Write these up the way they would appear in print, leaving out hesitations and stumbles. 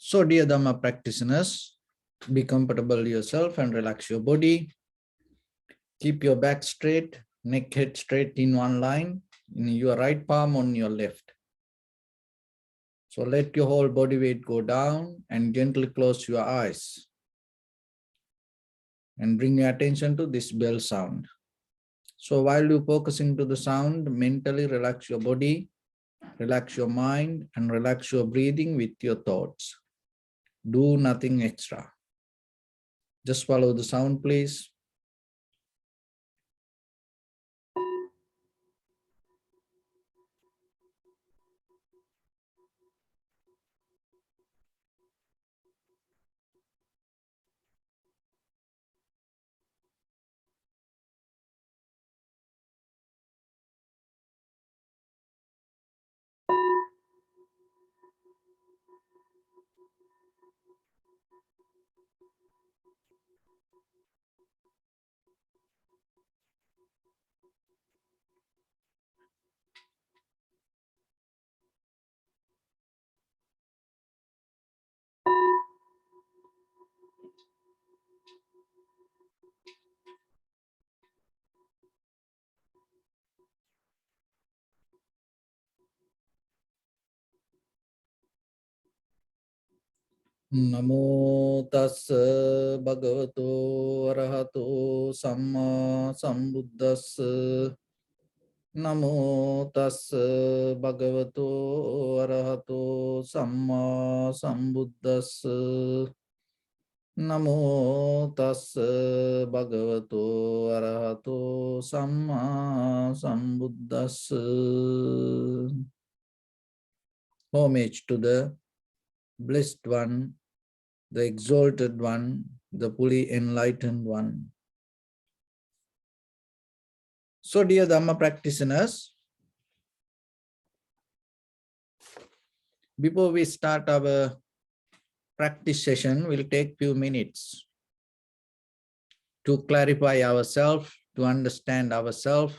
So, dear Dharma practitioners, be comfortable yourself and relax your body. Keep your back straight, neck head straight in one line, in your right palm on your left. So let your whole body weight go down and gently close your eyes. And bring your attention to this bell sound. So while you're focusing to the sound, mentally relax your body, relax your mind, and relax your breathing with your thoughts. Do nothing extra. Just follow the sound, please. Namo tassa bhagavato arahato samma sambuddhassa. Namo tassa bhagavato arahato samma sambuddhassa. Namo tassa bhagavato arahato samma sambuddhassa. Homage to the Blessed One, the Exalted One, the fully enlightened One. So, dear Dhamma practitioners, before we start our practice session, we'll take few minutes to clarify ourselves, to understand ourselves,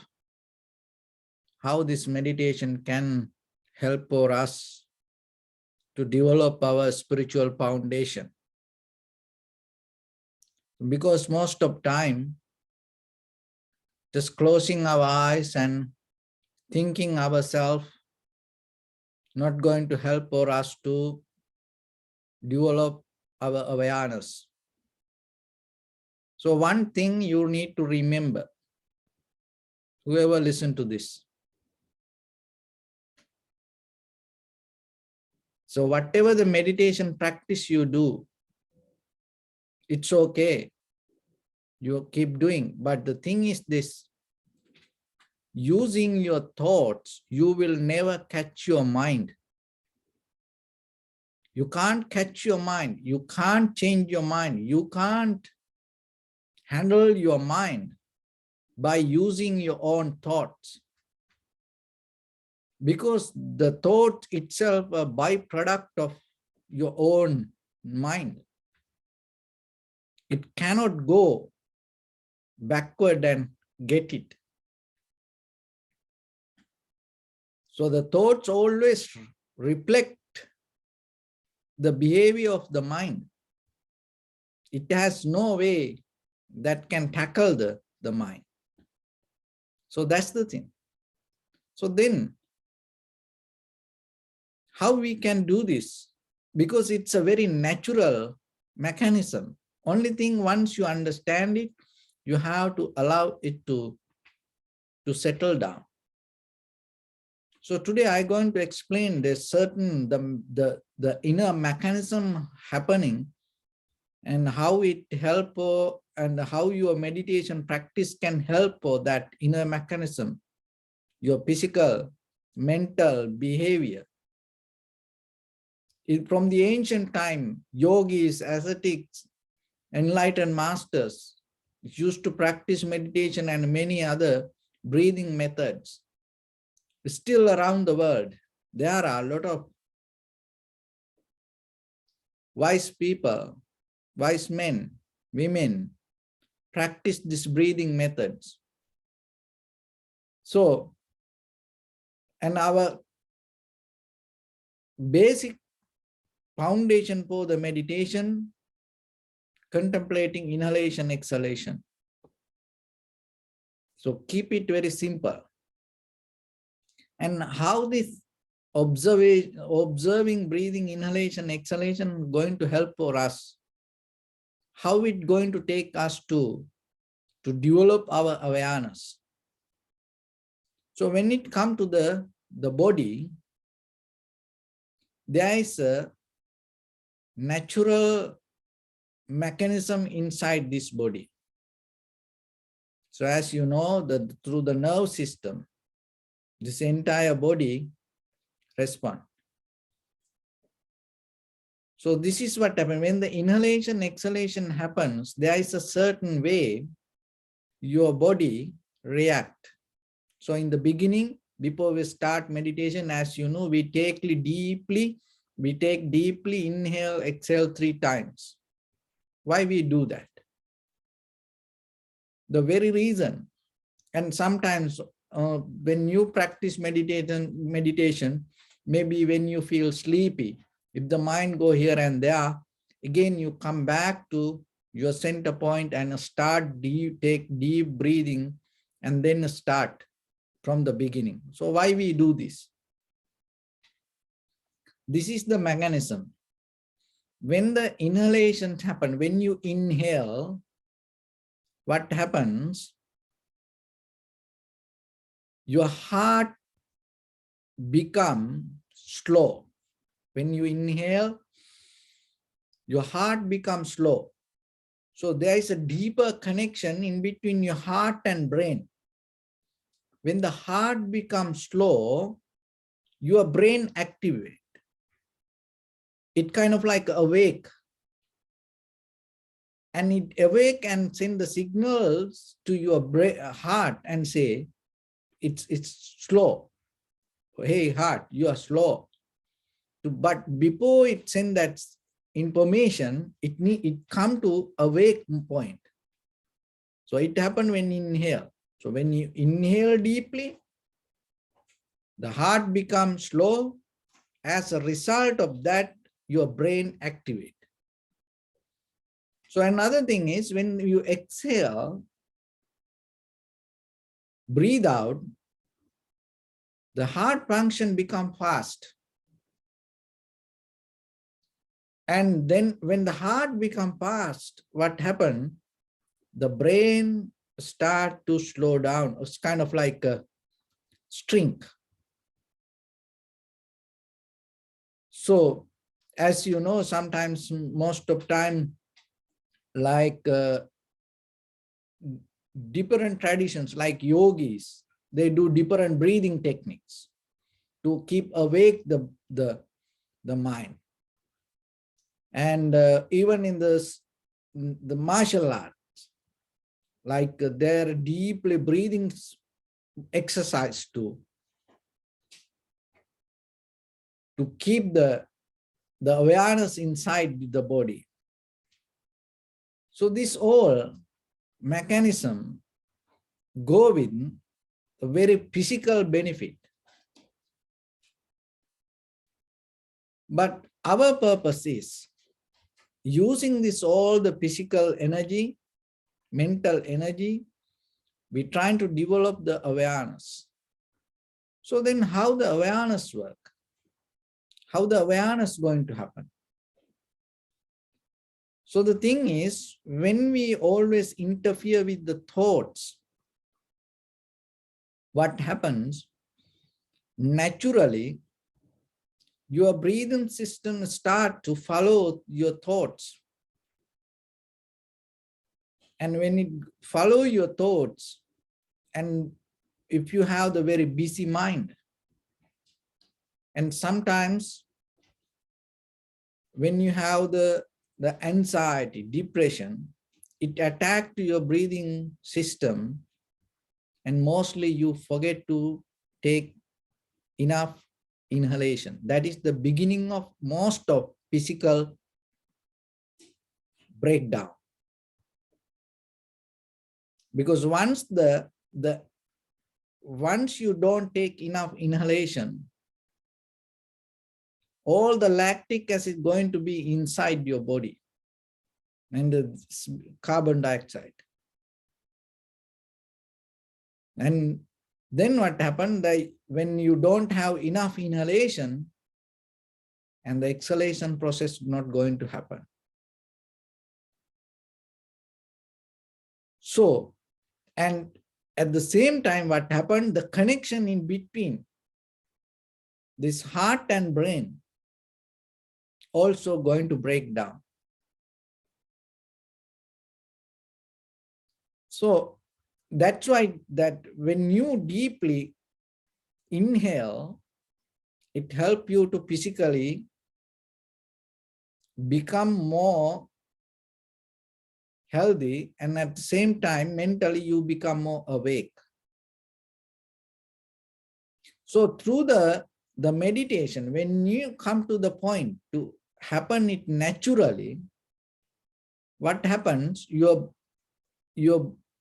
how this meditation can help for us to develop our spiritual foundation. Because most of time, just closing our eyes and thinking ourselves not going to help for us to develop our awareness. So one thing you need to remember, whoever listen to this. So whatever the meditation practice you do, it's okay. You keep doing. But the thing is this, using your thoughts, you will never catch your mind. You can't catch your mind. You can't change your mind. You can't handle your mind by using your own thoughts. Because the thought itself a byproduct of your own mind. It cannot go backward and get it. So the thoughts always reflect the behavior of the mind. It has no way that can tackle the mind. So that's the thing. So then, how we can do this? Because it's a very natural mechanism. Only thing, once you understand it, you have to allow it to settle down. So today I'm going to explain there's certain the inner mechanism happening and how it help and how your meditation practice can help for that inner mechanism, your physical, mental behavior. From the ancient time, yogis, ascetics, enlightened masters used to practice meditation and many other breathing methods. Still around the world, there are a lot of wise people, wise men, women, practice these breathing methods. So, and our basic foundation for the meditation, contemplating inhalation, exhalation. So keep it very simple. And how this observing breathing, inhalation, exhalation going to help for us? How it going to take us to develop our awareness? So when it comes to the body, there is a natural mechanism inside this body. So as you know, that through the nerve system, this entire body responds. So this is what happens. When the inhalation, exhalation happens, there is a certain way your body reacts. So in the beginning, before we start meditation, as you know, we take deeply inhale, exhale 3 times. Why we do that? The very reason. And sometimes when you practice meditation, maybe when you feel sleepy, if the mind go here and there, again you come back to your center point and take deep breathing, and then start from the beginning. So why we do this? This is the mechanism. When the inhalations happen, when you inhale, what happens? Your heart becomes slow. When you inhale, your heart becomes slow. So there is a deeper connection in between your heart and brain. When the heart becomes slow, your brain activates. It kind of like awake. And it awake and send the signals to your heart and say, it's slow. Hey, heart, you are slow. But before it send that information, it come to awake point. So it happened when you inhale. So when you inhale deeply, the heart becomes slow. As a result of that, your brain activates. So another thing is, when you exhale, breathe out, the heart function becomes fast. And then when the heart becomes fast, what happens? The brain start to slow down. It's kind of like a shrink. So as you know, sometimes, most of time, like different traditions, like yogis, they do different breathing techniques to keep awake the mind. And even in the martial arts, like their deeply breathing exercise to keep the awareness inside the body. So this all mechanism go with a very physical benefit. But our purpose is using this all the physical energy, mental energy, we're trying to develop the awareness. So then how the awareness work? How the awareness going to happen? So the thing is, when we always interfere with the thoughts, what happens? Naturally, your breathing system start to follow your thoughts. And when it follow your thoughts, and if you have the very busy mind, and sometimes when you have the anxiety, depression, it attacks to your breathing system, and mostly you forget to take enough inhalation. That is the beginning of most of physical breakdown. Because once once you don't take enough inhalation, all the lactic acid going to be inside your body and the carbon dioxide. And then what happened, that when you don't have enough inhalation, and the exhalation process is not going to happen. So, and at the same time, what happened, the connection in between this heart and brain also going to break down. So that's why that when you deeply inhale, it helps you to physically become more healthy, and at the same time, mentally you become more awake. So through the meditation, when you come to the point to happen it naturally, what happens, your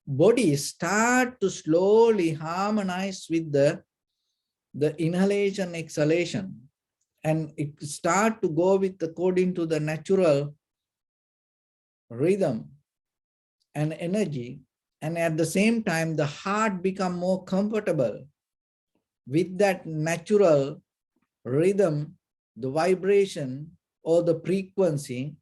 body start to slowly harmonize with the inhalation, exhalation, and it start to go with according to the natural rhythm and energy, and at the same time the heart become more comfortable with that natural rhythm, the vibration or the frequency,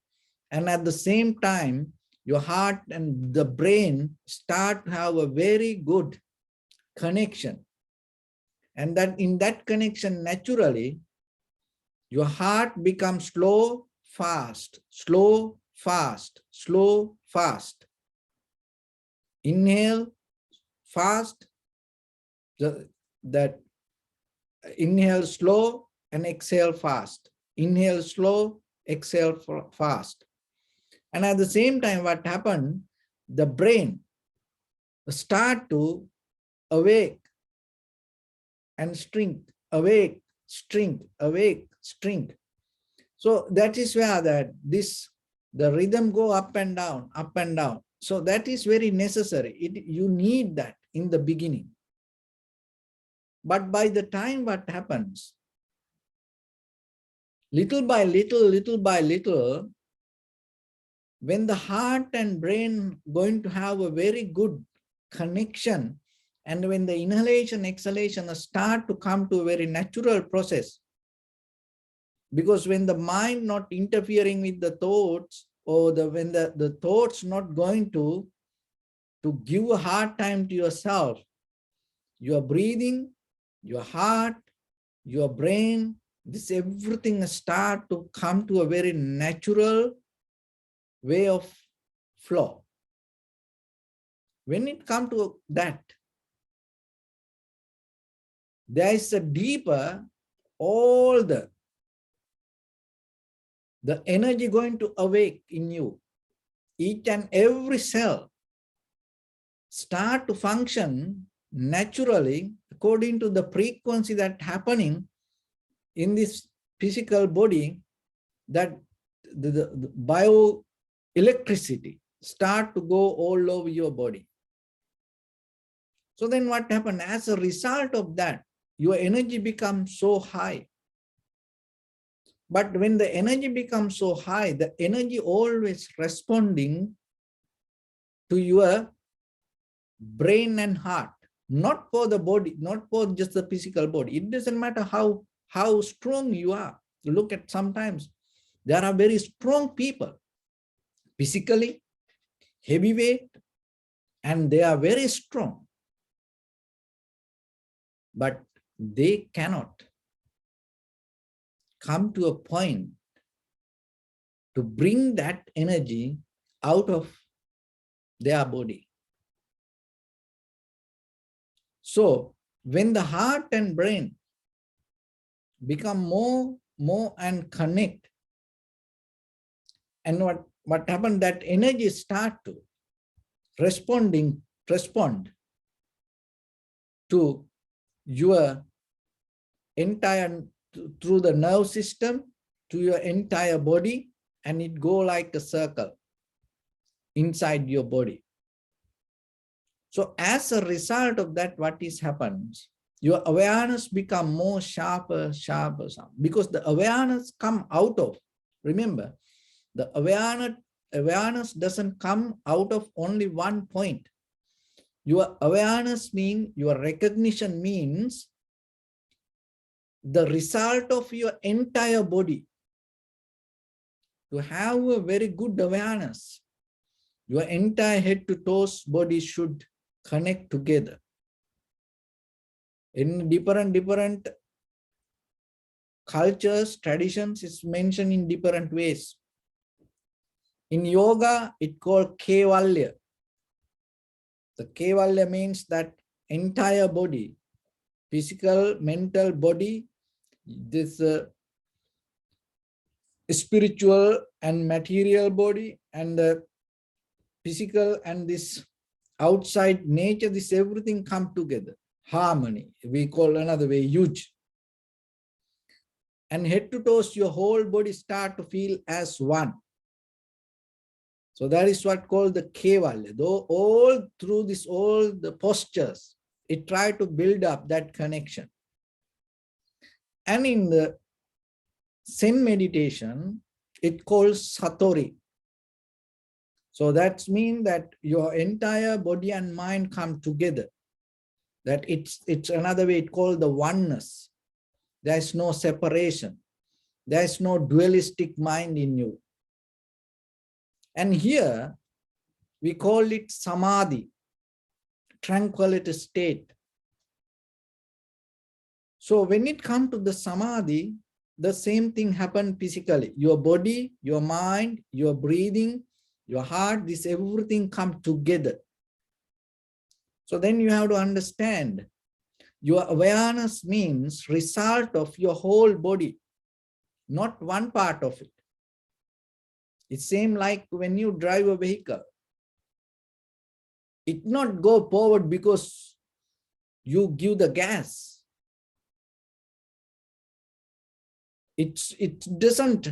and at the same time your heart and the brain start to have a very good connection, and that in that connection naturally your heart becomes slow, fast, slow, fast, slow, fast. Inhale fast, that inhale slow and exhale fast. Inhale slow, exhale fast. And at the same time, what happened, the brain start to awake and shrink, awake, shrink, awake, shrink. So that is where the rhythm go up and down, up and down. So that is very necessary. You need that in the beginning. But by the time what happens, little by little, when the heart and brain going to have a very good connection, and when the inhalation, exhalation start to come to a very natural process, because when the mind not interfering with the thoughts, or when the thoughts not going to give a hard time to yourself, your breathing, your heart, your brain, this everything start to come to a very natural way of flow. When it comes to that, there is a deeper, all the energy going to awake in you. Each and every cell start to function naturally according to the frequency that happening in this physical body, that the bioelectricity start to go all over your body. So then what happened, as a result of that, your energy becomes so high. But when the energy becomes so high, the energy always responding to your brain and heart, not for the body, not for just the physical body. It doesn't matter how strong you are. Look at, sometimes there are very strong people, physically, heavyweight, and they are very strong, but they cannot come to a point to bring that energy out of their body. So when the heart and brain become more and connect, and what happened, that energy start to respond to your entire, through the nerve system, to your entire body, and it go like a circle inside your body. So as a result of that, what is happens, your awareness become more sharper, sharper, sharper, because the awareness come out of, remember, the awareness doesn't come out of only one point. Your awareness means, your recognition means the result of your entire body. To have a very good awareness, your entire head to toes body should connect together. In different cultures, traditions, is mentioned in different ways. In yoga, it called Kevalya. The Kevalya means that entire body, physical, mental body, this spiritual and material body, and the physical and this outside nature, this everything come together. Harmony, we call another way, huge. And head to toes, your whole body start to feel as one. So that is what called the Kevalya. Though all through this, all the postures, it tried to build up that connection. And in the Zen meditation, it calls Satori. So that means that your entire body and mind come together. That it's another way, it called the oneness. There is no separation. There is no dualistic mind in you. And here we call it samadhi, tranquility state. So when it comes to the samadhi, the same thing happened physically. Your body, your mind, your breathing, your heart, this everything come together. So then you have to understand, your awareness means result of your whole body, not one part of it. It's same like when you drive a vehicle. It not go forward because you give the gas. It doesn't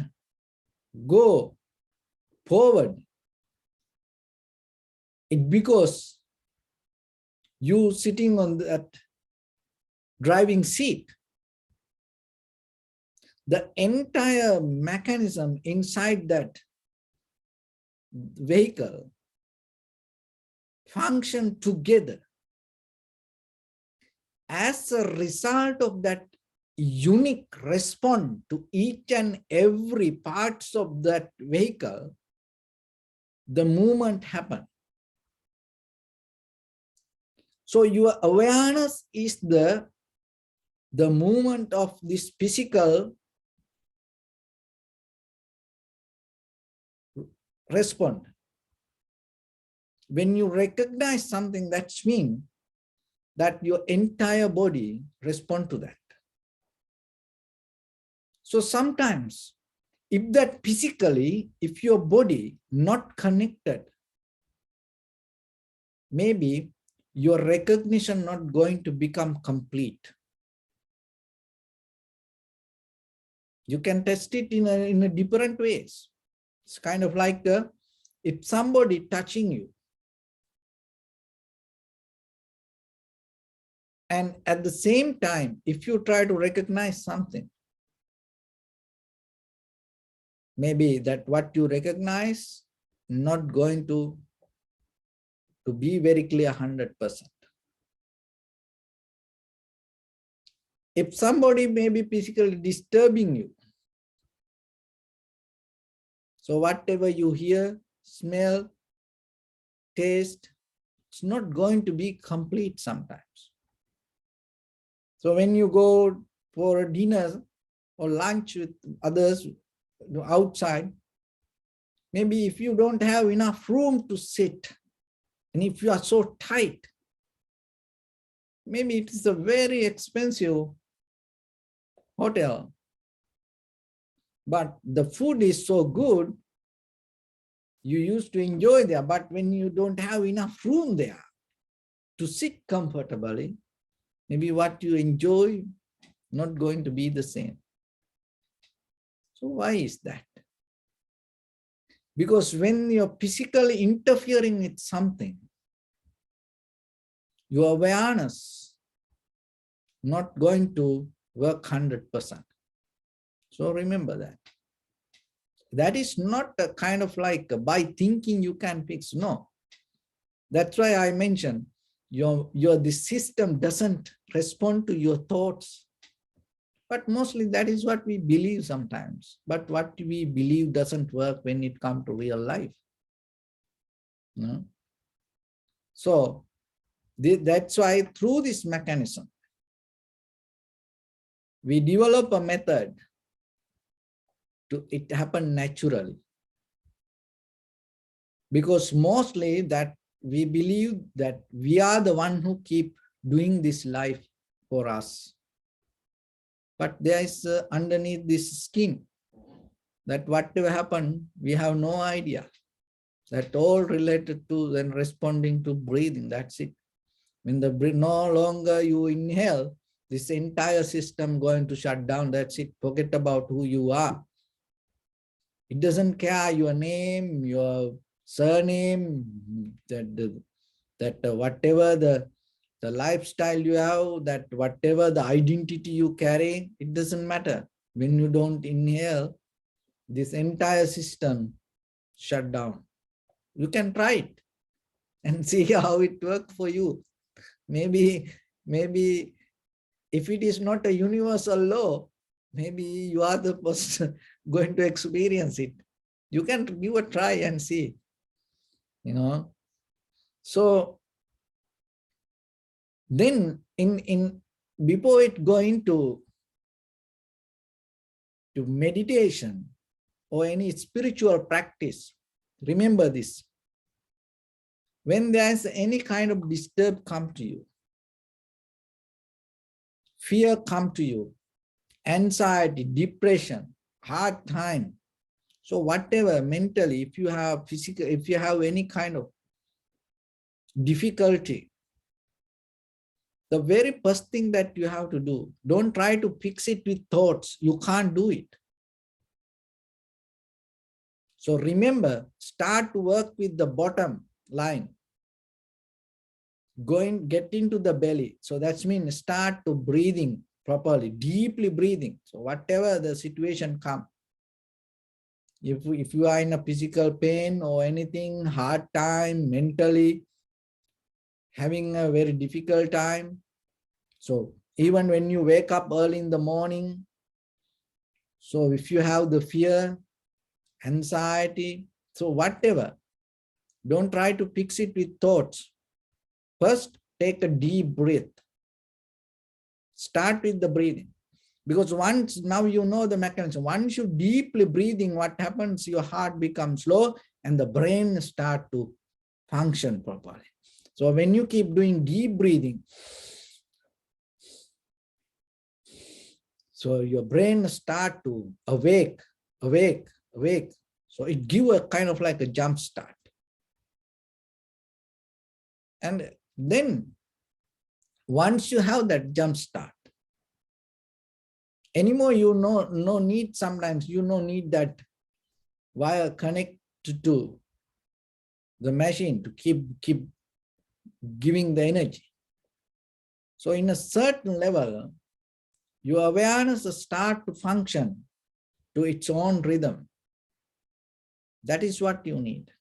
go forward. It because you sitting on that driving seat. The entire mechanism inside that vehicle function together. As a result of that unique response to each and every parts of that vehicle, the movement happens. So your awareness is the movement of this physical response. When you recognize something, that means that your entire body responds to that. So sometimes, if that physically, if your body not connected, maybe your recognition not going to become complete. You can test it in a different ways. It's kind of like if somebody touching you, and at the same time, if you try to recognize something, maybe that what you recognize not going to be very clear 100%. If somebody may be physically disturbing you, so whatever you hear, smell, taste, it's not going to be complete sometimes. So when you go for a dinner or lunch with others outside, maybe if you don't have enough room to sit, and if you are so tight, maybe it is a very expensive hotel, but the food is so good, you used to enjoy there. But when you don't have enough room there to sit comfortably, maybe what you enjoy not going to be the same. So why is that? Because when you're physically interfering with something, your awareness not going to work 100%. So remember that. That is not a kind of like by thinking you can fix. No. That's why I mentioned the system doesn't respond to your thoughts. But mostly that is what we believe sometimes. But what we believe doesn't work when it comes to real life. No? So that's why through this mechanism, we develop a method to it happen naturally. Because mostly that we believe that we are the one who keep doing this life for us. But there is underneath this skin that whatever happened, we have no idea. That all related to then responding to breathing, that's it. When the breath no longer you inhale, this entire system going to shut down, that's it. Forget about who you are. It doesn't care your name, your surname, that whatever the lifestyle you have, that whatever the identity you carry, it doesn't matter. When you don't inhale, this entire system shut down. You can try it and see how it works for you. Maybe if it is not a universal law, maybe you are the person going to experience it. You can give a try and see, So then before it going to meditation or any spiritual practice, remember this. When there is any kind of disturb come to you, fear come to you, anxiety, depression, hard time. So whatever mentally, if you have physical, if you have any kind of difficulty, the very first thing that you have to do, don't try to fix it with thoughts. You can't do it. So remember, start to work with the bottom line. Get into the belly. So that means start to breathing properly, deeply breathing. So whatever the situation comes, if you are in a physical pain or anything, hard time, mentally having a very difficult time. So even when you wake up early in the morning, so if you have the fear, anxiety, so whatever, don't try to fix it with thoughts. First, take a deep breath. Start with the breathing. Because once now you know the mechanism, once you deeply breathing, what happens? Your heart becomes slow and the brain start to function properly. So when you keep doing deep breathing, so your brain start to awake. So it give a kind of like a jump start. And then once you have that jump start, anymore you no need, sometimes you no need that wire connect to the machine to keep giving the energy. So in a certain level, your awareness start to function to its own rhythm. That is what you need.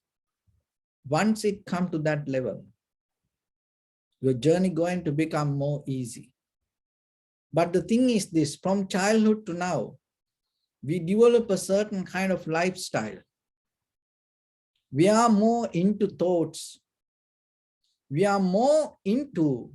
Once it comes to that level, your journey going to become more easy. But the thing is this, from childhood to now, we develop a certain kind of lifestyle. We are more into thoughts. We are more into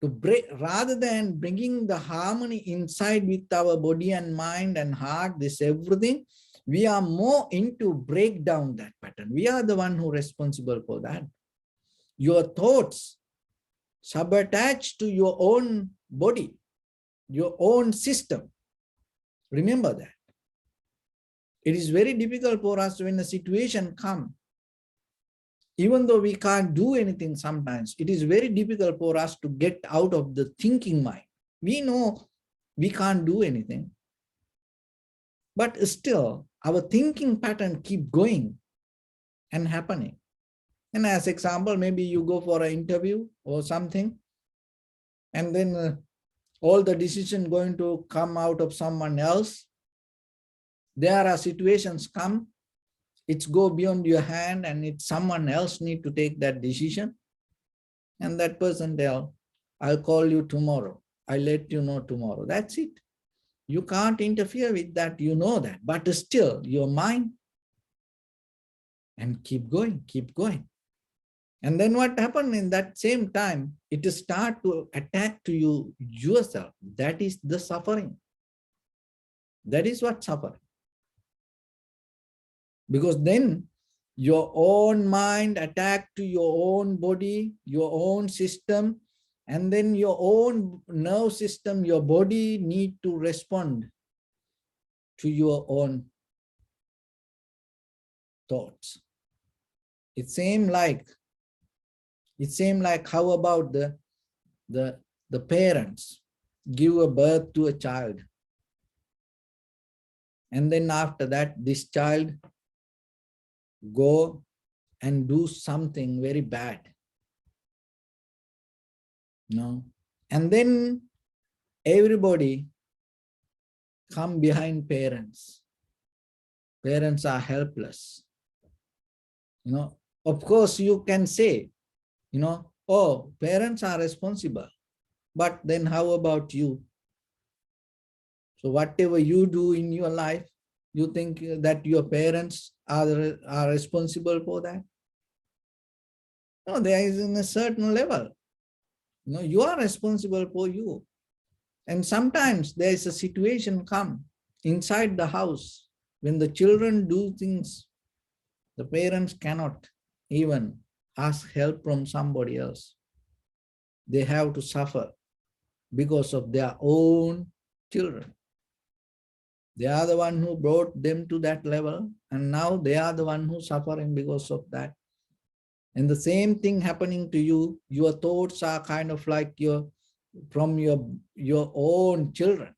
to break, rather than bringing the harmony inside with our body and mind and heart, this everything, we are more into break down that pattern. We are the one who responsible for that. Your thoughts subattached to your own body, your own system. Remember that. It is very difficult for us when a situation comes. Even though we can't do anything sometimes, it is very difficult for us to get out of the thinking mind. We know we can't do anything. But still, our thinking pattern keep going and happening. And as example, maybe you go for an interview or something, and then all the decision going to come out of someone else. There are situations come, it's go beyond your hand, and it's someone else need to take that decision. And that person tell, I'll call you tomorrow. I'll let you know tomorrow. That's it. You can't interfere with that, you know that. But still, your mind, and keep going, keep going. And then what happened in that same time, it start to attack to you yourself. That is the suffering. That is what suffering. Because then your own mind attack to your own body, your own system, and then your own nerve system, your body need to respond to your own thoughts. It seems like how about the parents give a birth to a child, and then after that this child go and do something very bad, and then everybody come behind parents. Parents are helpless. Of course you can say, oh, parents are responsible, but then how about you? So whatever you do in your life, you think that your parents are responsible for that? No, there is in a certain level. You are responsible for you. And sometimes there is a situation come inside the house when the children do things, the parents cannot even ask help from somebody else. They have to suffer because of their own children. They are the one who brought them to that level, and now they are the one who suffering because of that. And the same thing happening to you, your thoughts are kind of like from your own children.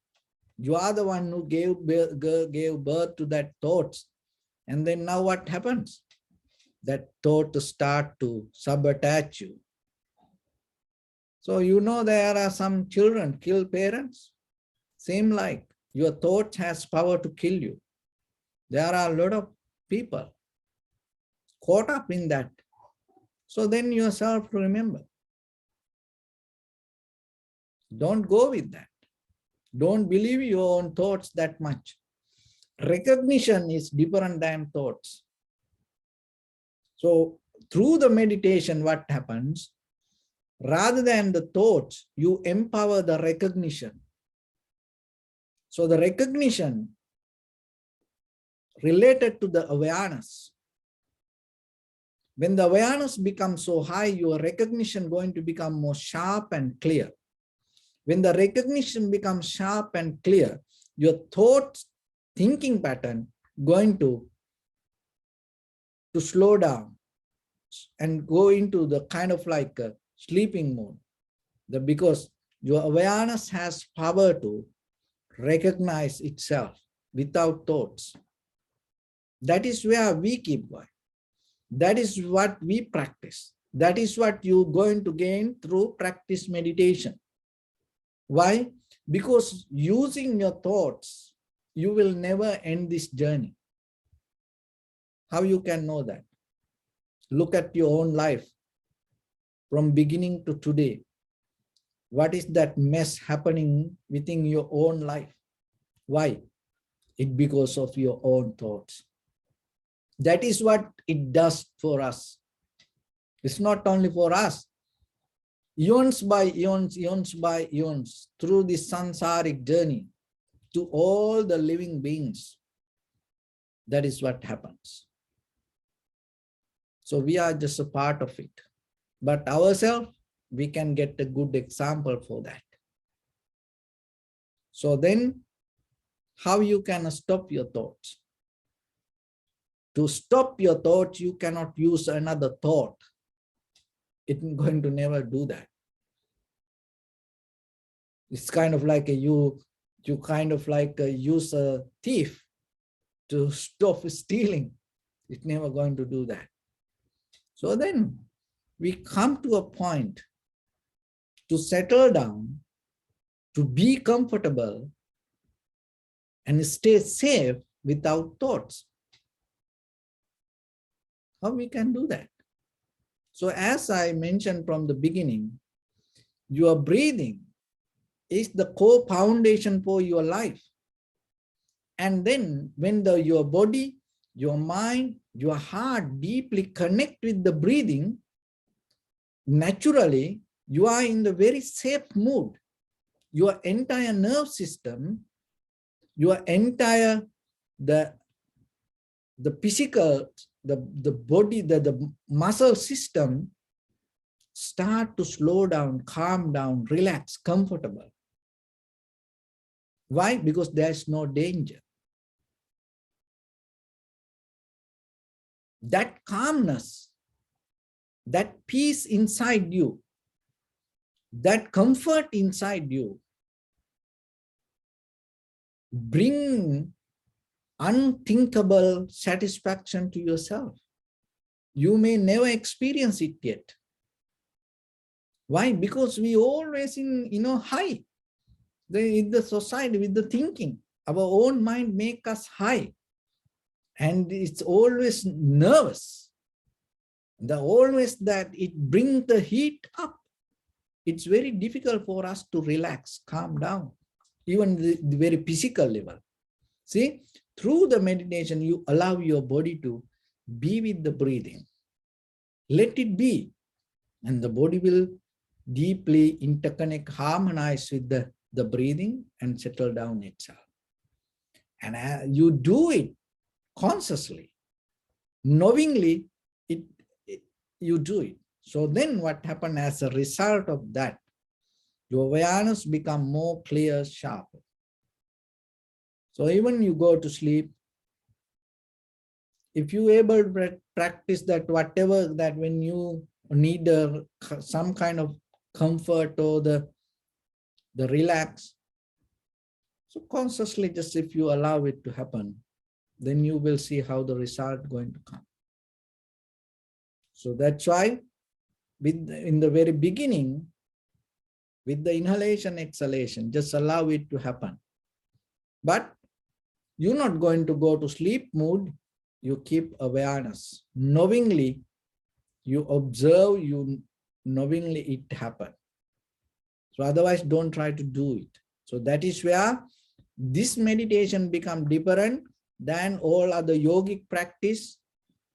You are the one who gave birth to that thoughts. And then now what happens? That thought start to sabotage you. So there are some children kill parents. Same like your thought has power to kill you. There are a lot of people caught up in that. So then yourself remember. Don't go with that. Don't believe your own thoughts that much. Recognition is different than thoughts. So through the meditation, what happens? Rather than the thoughts, you empower the recognition. So the recognition related to the awareness. When the awareness becomes so high, your recognition going to become more sharp and clear. When the recognition becomes sharp and clear, your thoughts, thinking pattern going to slow down and go into the kind of like a sleeping mode. Because your awareness has power to recognize itself without thoughts. That is where we keep going. That is what we practice. That is what you're going to gain through practice meditation. Why? Because using your thoughts, you will never end this journey. How you can know that? Look at your own life from beginning to today. What is that mess happening within your own life? Why? It's because of your own thoughts. That is what it does for us. It's not only for us. Eons by eons, eons by eons, through this samsaric journey, to all the living beings. That is what happens. So we are just a part of it. But ourselves, we can get a good example for that. So then, how you can stop your thoughts? To stop your thoughts, you cannot use another thought. It's going to never do that. It's kind of like you kind of like use a thief to stop stealing. It's never going to do that. So then we come to a point to settle down, to be comfortable and stay safe without thoughts. How we can do that? So as I mentioned from the beginning, your breathing is the core foundation for your life. And then when your body, your mind, your heart deeply connect with the breathing, naturally, you are in the very safe mood. Your entire nerve system, your entire, the physical, the body, the muscle system start to slow down, calm down, relax, comfortable. Why? Because there's no danger. That calmness, that peace inside you, that comfort inside you, bring unthinkable satisfaction to yourself. You may never experience it yet. Why? Because we always in high. In the society with the thinking, our own mind make us high, and it's always nervous. Always that it brings the heat up. It's very difficult for us to relax, calm down, even the very physical level. See, through the meditation, you allow your body to be with the breathing. Let it be, and the body will deeply interconnect, harmonize with the breathing and settle down itself. And you do it consciously, knowingly, you do it. So then what happened as a result of that? Your awareness become more clear, sharper. So even you go to sleep, if you able to practice that, whatever that when you need some kind of comfort or the relax, so consciously, just if you allow it to happen, then you will see how the result going to come. So that's why in the very beginning, with the inhalation, exhalation, just allow it to happen. But you're not going to go to sleep mood. You keep awareness. Knowingly, you observe, you knowingly it happen. So otherwise, don't try to do it. So that is where this meditation become different than all other yogic practice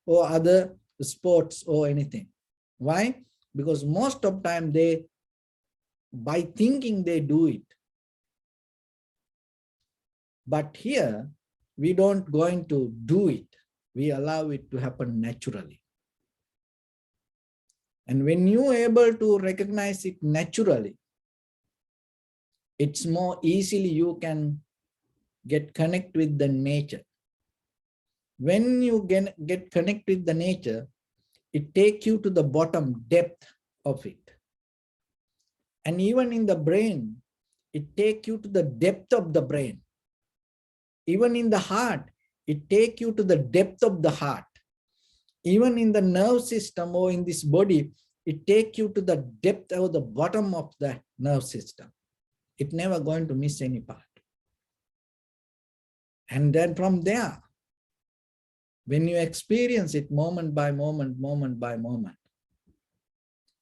or other sports or anything. Why? Because most of the time by thinking they do it. But here, we don't going to do it. We allow it to happen naturally. And when you are able to recognize it naturally, it's more easily you can get connect with the nature. When you get connect with the nature, it takes you to the bottom depth of it. And even in the brain, it takes you to the depth of the brain. Even in the heart, it takes you to the depth of the heart. Even in the nerve system or in this body, it takes you to the depth or the bottom of the nerve system. It's never going to miss any part. And then from there, when you experience it moment by moment, moment by moment,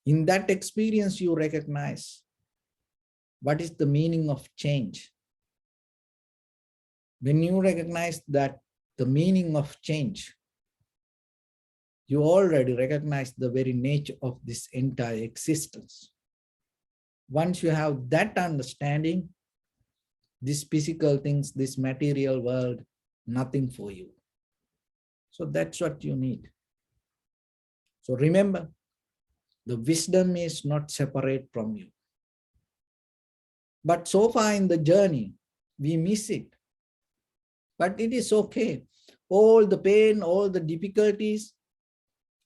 in that experience, you recognize what is the meaning of change. When you recognize that the meaning of change, you already recognize the very nature of this entire existence. Once you have that understanding, these physical things, this material world, nothing for you. So that's what you need. So remember, the wisdom is not separate from you. But so far in the journey, we miss it. But it is okay. All the pain, all the difficulties,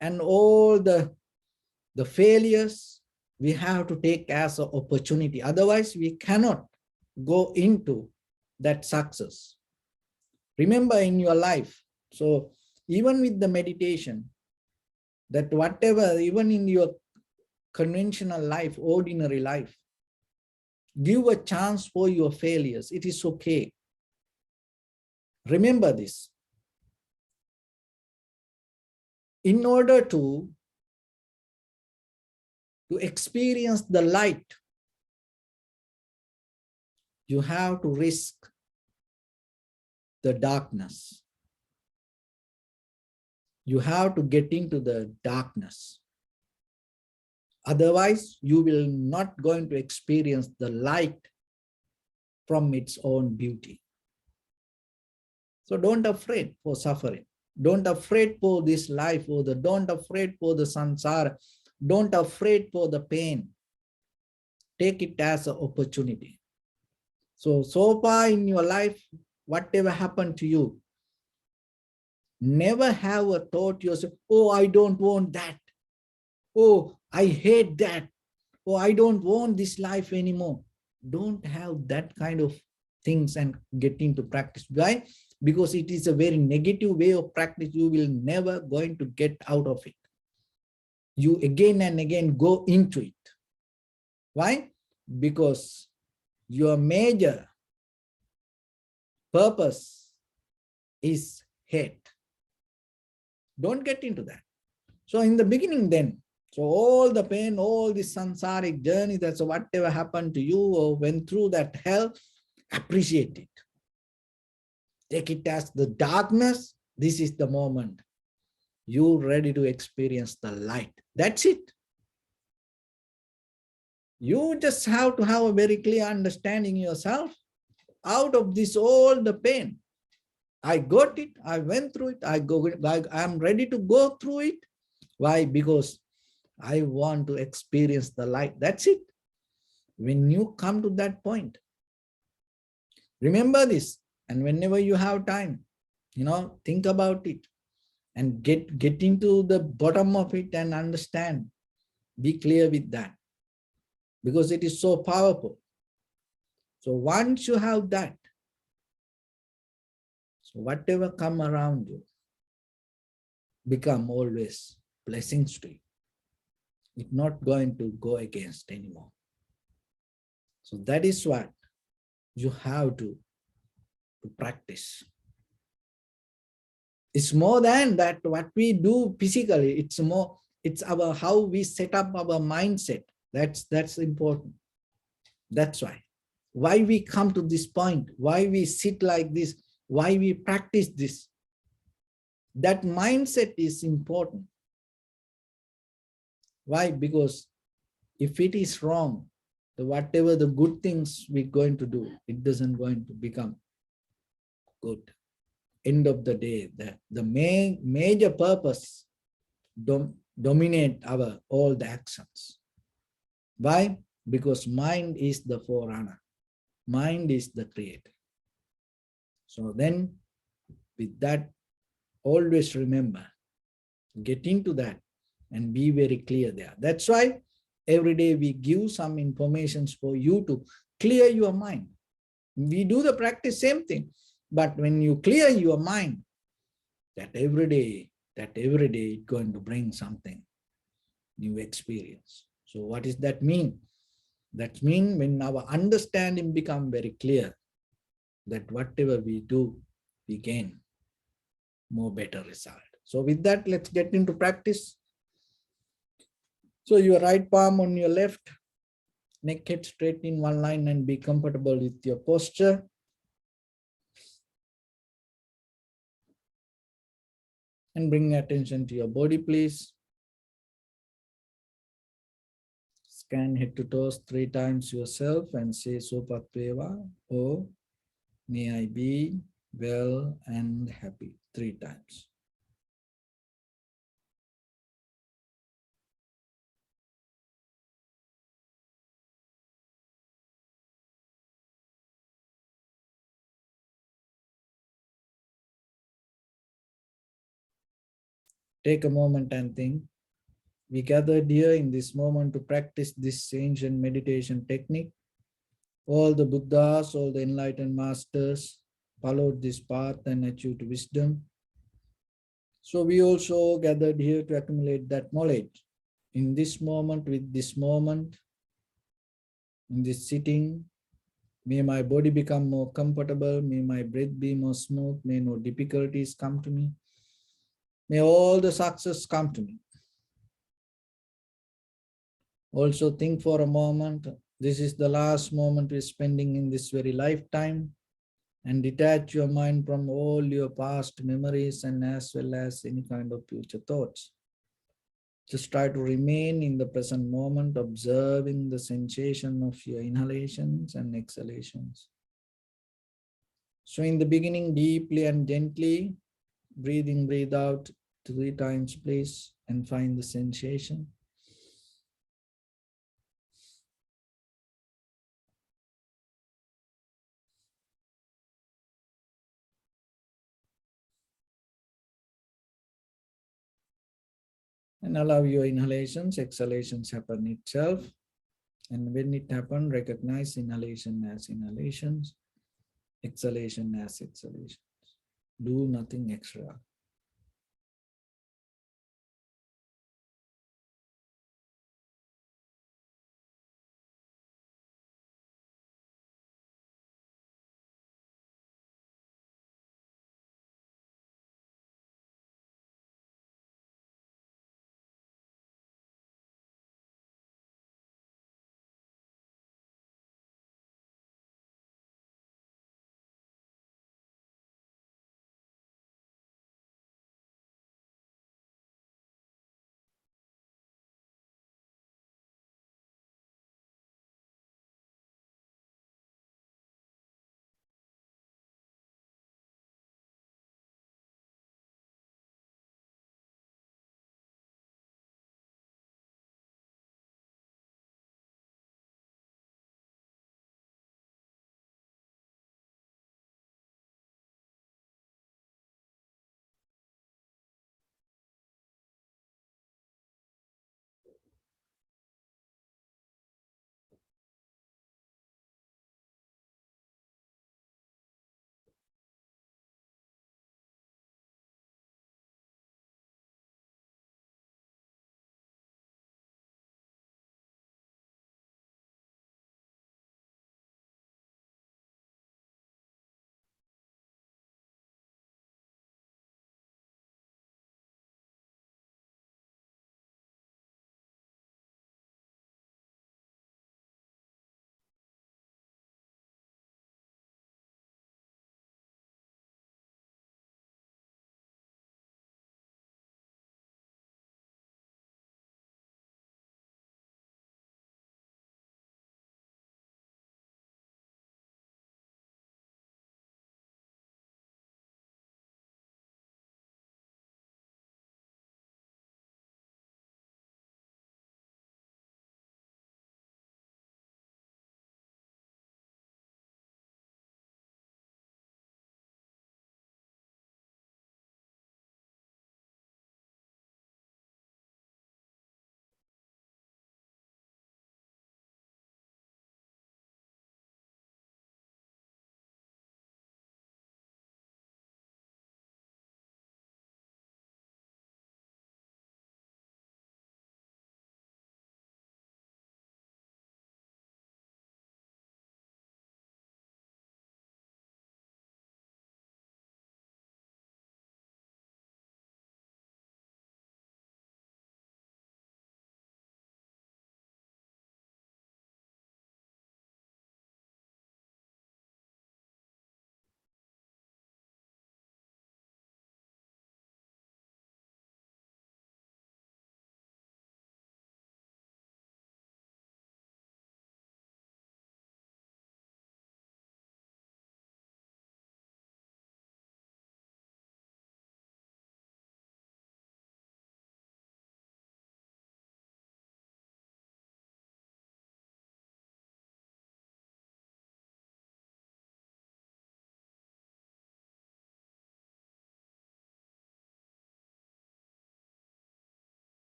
and all the failures, we have to take as an opportunity. Otherwise, we cannot go into that success. Remember in your life, so even with the meditation, that whatever, even in your conventional life, ordinary life. Give a chance for your failures. It is okay. Remember this. In order to experience the light, you have to risk the darkness. You have to get into the darkness. Otherwise, you will not going to experience the light from its own beauty. So don't afraid for suffering. Don't afraid for this life, or don't afraid for the samsara. Don't afraid for the pain. Take it as an opportunity. So far in your life, whatever happened to you, never have a thought yourself, oh, I don't want that. Oh, I hate that. Oh, I don't want this life anymore. Don't have that kind of things and get into practice. Why? Because it is a very negative way of practice. You will never going to get out of it. You again and again go into it. Why? Because your major purpose is hate. Don't get into that. So in the beginning then, so all the pain, all this samsaric journey, that's whatever happened to you or went through that hell, appreciate it. Take it as the darkness. This is the moment. You're ready to experience the light. That's it. You just have to have a very clear understanding yourself. Out of this, all the pain, I got it. I went through it. I'm ready to go through it. Why? Because I want to experience the light. That's it. When you come to that point, remember this. And whenever you have time, think about it and get into the bottom of it and understand. Be clear with that, because it is so powerful. So once you have that, so whatever come around you, become always blessings to you. It's not going to go against anymore. So that is what you have to practice. It's more than that what we do physically. It's about how we set up our mindset. That's important. That's why we come to this point, why we sit like this, why we practice this. That mindset is important. Why? Because if it is wrong, whatever the good things we're going to do, it doesn't going to become good. End of the day, the major purpose dominate all the actions. Why? Because mind is the forerunner. Mind is the creator. So then, with that, always remember, get into that and be very clear there. That's why every day we give some information for you to clear your mind. We do the practice, same thing. But when you clear your mind, that every day it's going to bring something, new experience. So what does that mean? That means when our understanding becomes very clear, that whatever we do, we gain more better result. So with that, let's get into practice. So your right palm on your left, neck head straight in one line, and be comfortable with your posture. And bring attention to your body, please. Scan head to toes 3 times yourself and say Sopatveva, or may I be well and happy 3 times. Take a moment and think. We gathered here in this moment to practice this ancient meditation technique. All the Buddhas, all the enlightened masters followed this path and achieved wisdom. So we also gathered here to accumulate that knowledge. in this moment, with this moment, in this sitting. May my body become more comfortable. May my breath be more smooth. May no difficulties come to me. May all the success come to me. Also think for a moment, this is the last moment we're spending in this very lifetime, and detach your mind from all your past memories and as well as any kind of future thoughts. Just try to remain in the present moment, observing the sensation of your inhalations and exhalations. So in the beginning, deeply and gently, breathe in, breathe out 3 times, please, and find the sensation. And allow your inhalations, exhalations happen itself. And when it happens, recognize inhalation as inhalations, exhalation as exhalations. Do nothing extra.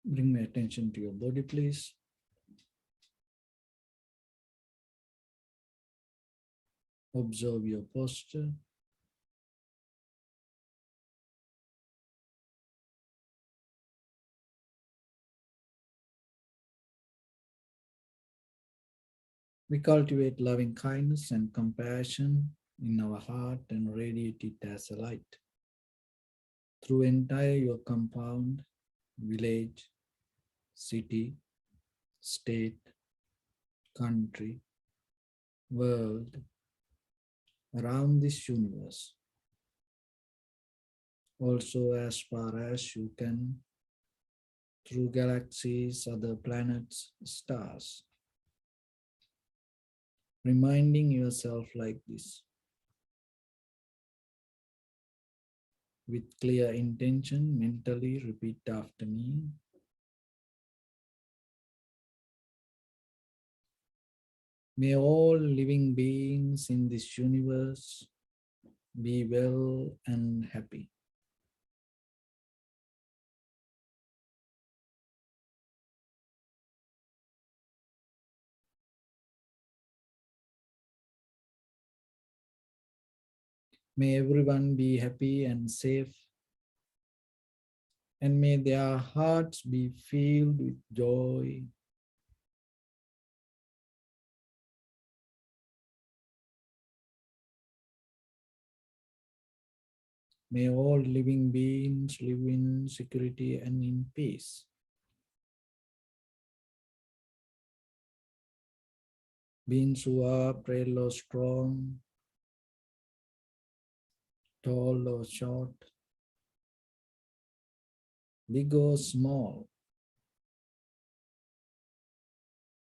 Bring my attention to your body, please. Observe your posture. We cultivate loving kindness and compassion in our heart and radiate it as a light through entire your compound, village, city, state, country, world, around this universe. Also, as far as you can, through galaxies, other planets, stars, reminding yourself like this with clear intention. Mentally repeat after me. May all living beings in this universe be well and happy. May everyone be happy and safe, and may their hearts be filled with joy. May all living beings live in security and in peace. Beings who are frail or strong, tall or short, big or small,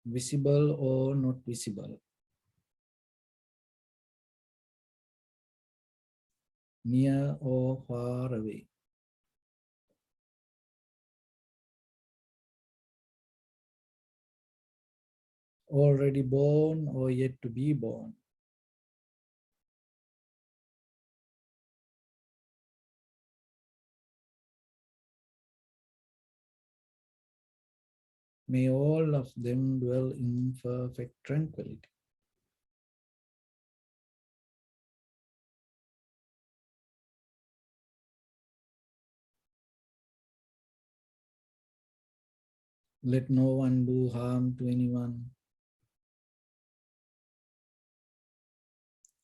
visible or not visible, near or far away, already born or yet to be born. May all of them dwell in perfect tranquility. Let no one do harm to anyone.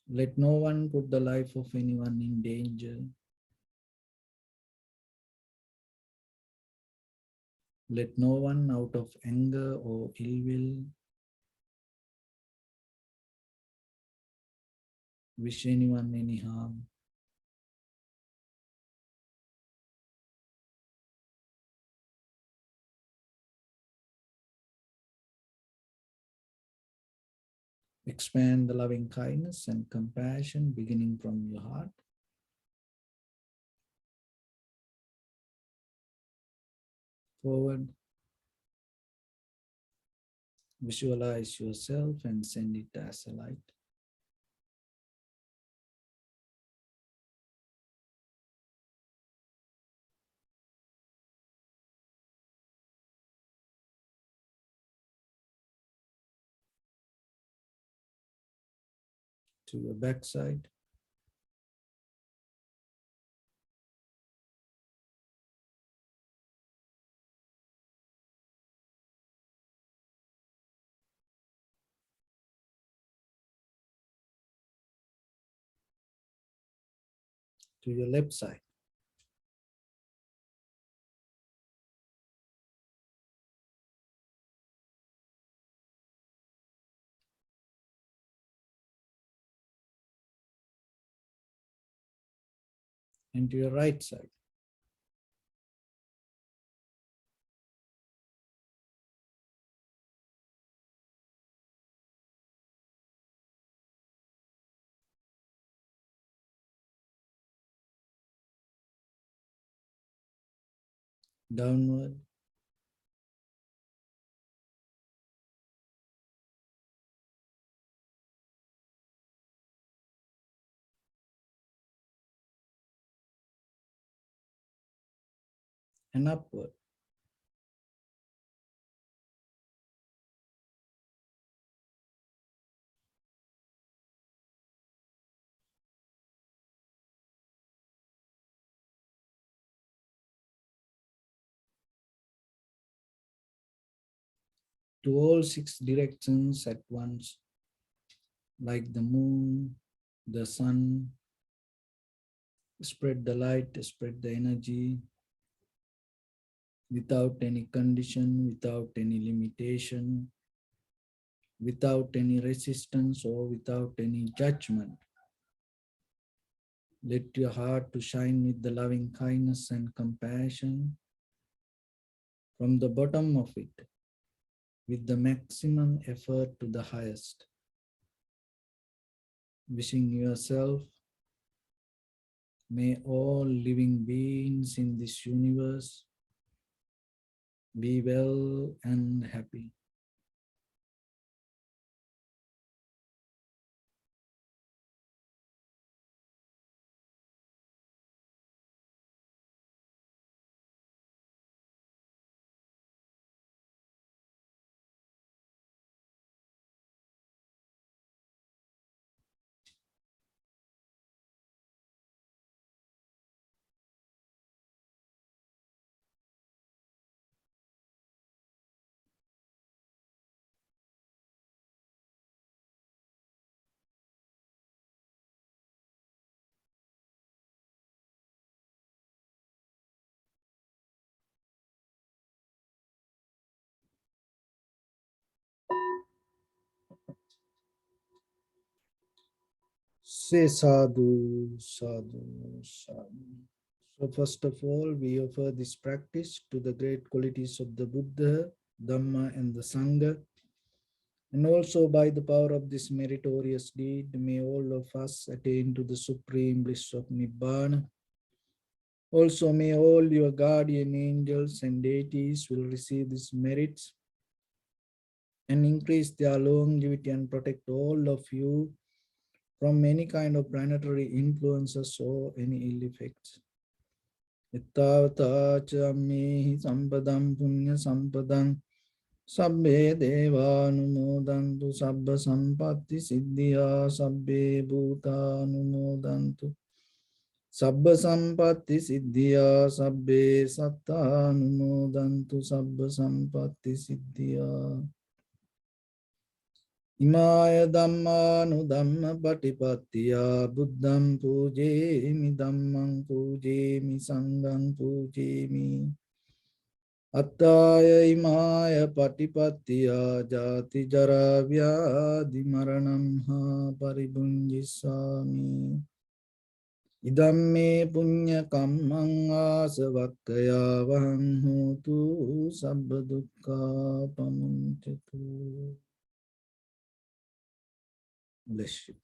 Let no one put the life of anyone in danger. Let no one, out of anger or ill will, wish anyone any harm. Expand the loving kindness and compassion beginning from your heart. Forward, visualize yourself and send it as a light. To your backside, to your left side, and to your right side. Downward, and upward. to all six directions at once, like the moon, the sun, spread the light, spread the energy without any condition, without any limitation, without any resistance or without any judgment. Let your heart to shine with the loving kindness and compassion from the bottom of it, with the maximum effort to the highest. Wishing yourself, may all living beings in this universe be well and happy. Say sadhu, sadhu, sadhu. So first of all, we offer this practice to the great qualities of the Buddha, Dhamma and the Sangha. And also by the power of this meritorious deed, may all of us attain to the supreme bliss of Nibbana. Also may all your guardian angels and deities will receive these merits and increase their longevity and protect all of you from any kind of planetary influences or any ill effects. Ittavata chammehi sampadam punya sampadam sabbe devanumodantu sabba sampatti siddhya sabbe bhutanumodantu sabba sampatti siddhya sabbe sattanumodantu sabba sampatti siddhya. Imaya dhammanu dhamma patipattiya buddham pujemi dhammam pujemi sangham pujemi. Attaya imaya patipattiya jati jara vyadhi maranam ha paribunjisami. Idamme punya kammang asavakkaya vaham hotu sabba dukkha pamunchatu. Bless you.